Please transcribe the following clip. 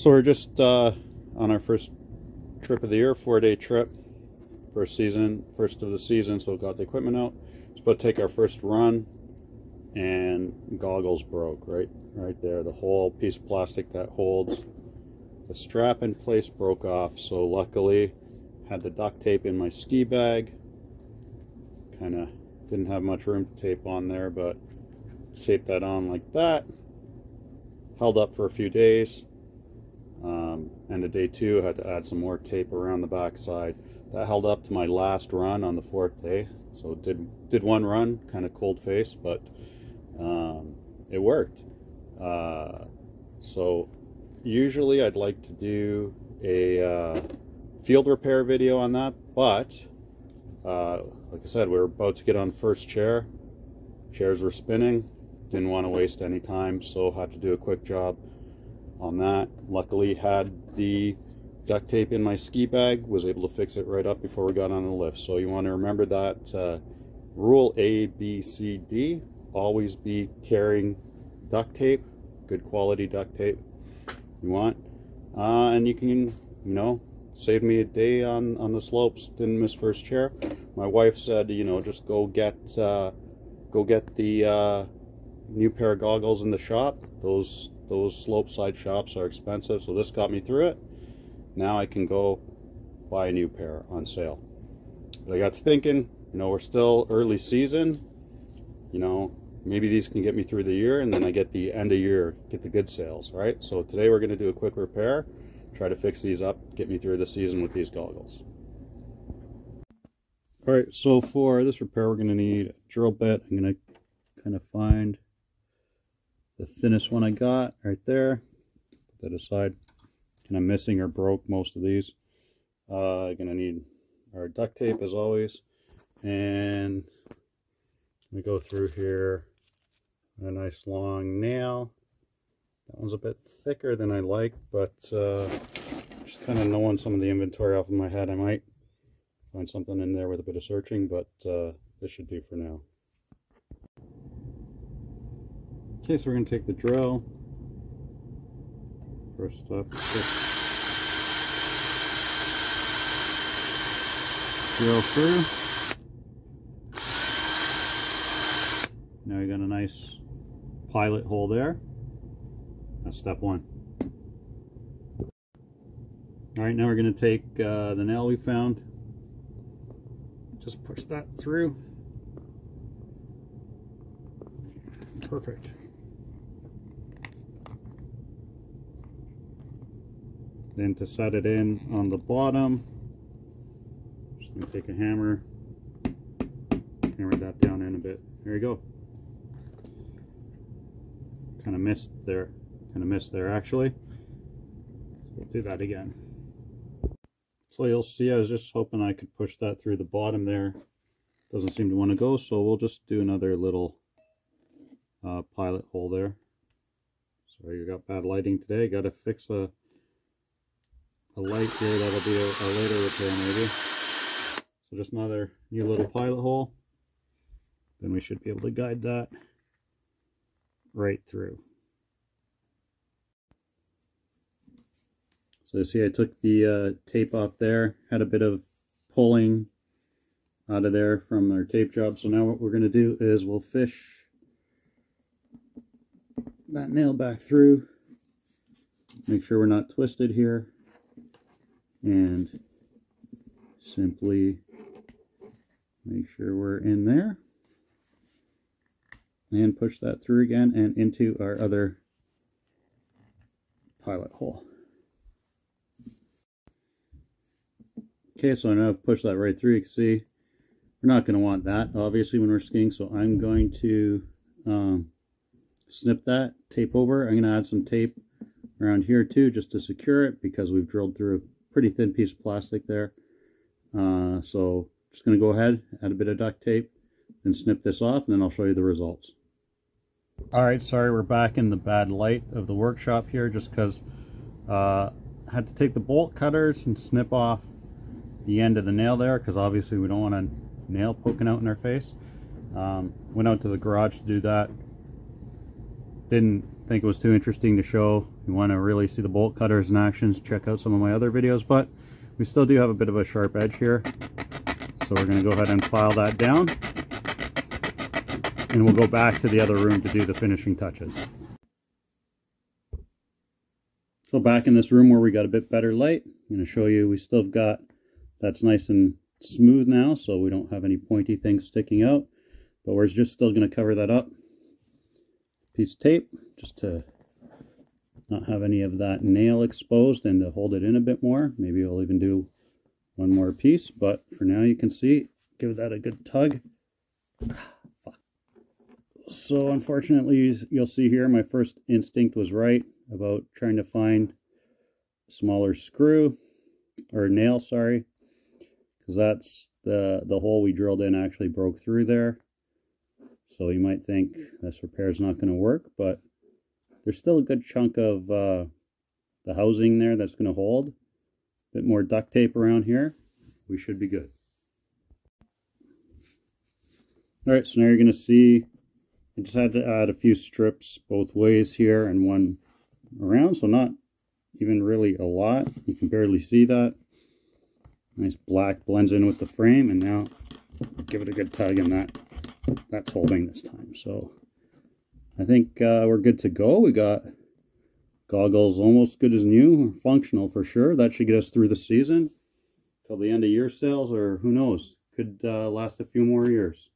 So we're just on our first trip of the year, 4-day trip, first of the season. So we got the equipment out. It's about to take our first run, and goggles broke right there. The whole piece of plastic that holds the strap in place broke off. So luckily, had the duct tape in my ski bag. Kind of didn't have much room to tape on there, but taped that on like that. Held up for a few days. And of day 2, I had to add some more tape around the back side. That held up to my last run on the 4th day. So did one run, kind of cold face, but it worked. So usually I'd like to do a field repair video on that, but like I said, we were about to get on the first chair. Chairs were spinning. Didn't want to waste any time, so had to do a quick job on that. Luckily had the duct tape in my ski bag, was able to fix it right up before we got on the lift. So you want to remember that rule A, B, C, D. Always be carrying duct tape, good quality duct tape you want. And you can, save me a day on the slopes. Didn't miss first chair. My wife said, just go get the new pair of goggles in the shop. Those slope side shops are expensive, so this got me through it. Now I can go buy a new pair on sale. But I got to thinking, we're still early season. Maybe these can get me through the year, and then I get the end of year, get the good sales, right? So today we're going to do a quick repair, try to fix these up, get me through the season with these goggles. All right, so for this repair, we're going to need a drill bit. I'm going to kind of find the thinnest one I got right there. Put that aside. Kind of missing or broke most of these. Going to need our duct tape as always, and we go through here. A nice long nail. That one's a bit thicker than I like, but just kind of knowing some of the inventory off of my head, I might find something in there with a bit of searching, but this should do for now. Okay, so we're going to take the drill. First up, drill through. Now you got a nice pilot hole there. That's step 1. Alright, now we're going to take the nail we found. Just push that through. Perfect. Then to set it in on the bottom, just going to take a hammer that down in a bit. There you go. Kind of missed there actually. So we'll do that again. So you'll see I was just hoping I could push that through the bottom there. Doesn't seem to want to go, so we'll just do another little pilot hole there. Sorry, you got bad lighting today. Got to fix a light here. That'll be a later repair maybe. So just another new little pilot hole. Then we should be able to guide that right through. So you see I took the tape off there, had a bit of pulling out of there from our tape job. So now what we're going to do is we'll fish that nail back through, make sure we're not twisted here, and simply make sure we're in there. And push that through again and into our other pilot hole. Okay, so now I've pushed that right through. You can see we're not going to want that obviously when we're skiing, so I'm going to snip that, tape over. I'm going to add some tape around here too just to secure it because we've drilled through a pretty thin piece of plastic there. So just going to go ahead, add a bit of duct tape, and snip this off, and then I'll show you the results. Alright, sorry we're back in the bad light of the workshop here just because I had to take the bolt cutters and snip off the end of the nail there because obviously we don't want a nail poking out in our face. Went out to the garage to do that. Didn't think it was too interesting to show. If you want to really see the bolt cutters in action, check out some of my other videos, but we still do have a bit of a sharp edge here. So we're going to go ahead and file that down, and we'll go back to the other room to do the finishing touches. So back in this room where we got a bit better light, I'm going to show you we still have got, that's nice and smooth now, so we don't have any pointy things sticking out, but we're just still going to cover that up. Piece of tape, just to not have any of that nail exposed and to hold it in a bit more. Maybe we'll even do one more piece, but for now you can see, give that a good tug. So unfortunately, you'll see here my first instinct was right about trying to find a smaller screw, or nail, sorry, because that's the hole we drilled in actually broke through there. So you might think this repair is not going to work, but there's still a good chunk of the housing there that's going to hold. A bit more duct tape around here, we should be good. Alright, so now you're going to see I just had to add a few strips both ways here and one around, so not even really a lot. You can barely see that. Nice black blends in with the frame, and now give it a good tug, and that's holding this time. So I think we're good to go. We got goggles almost good as new, functional for sure. That should get us through the season till the end of year sales, or who knows, could last a few more years.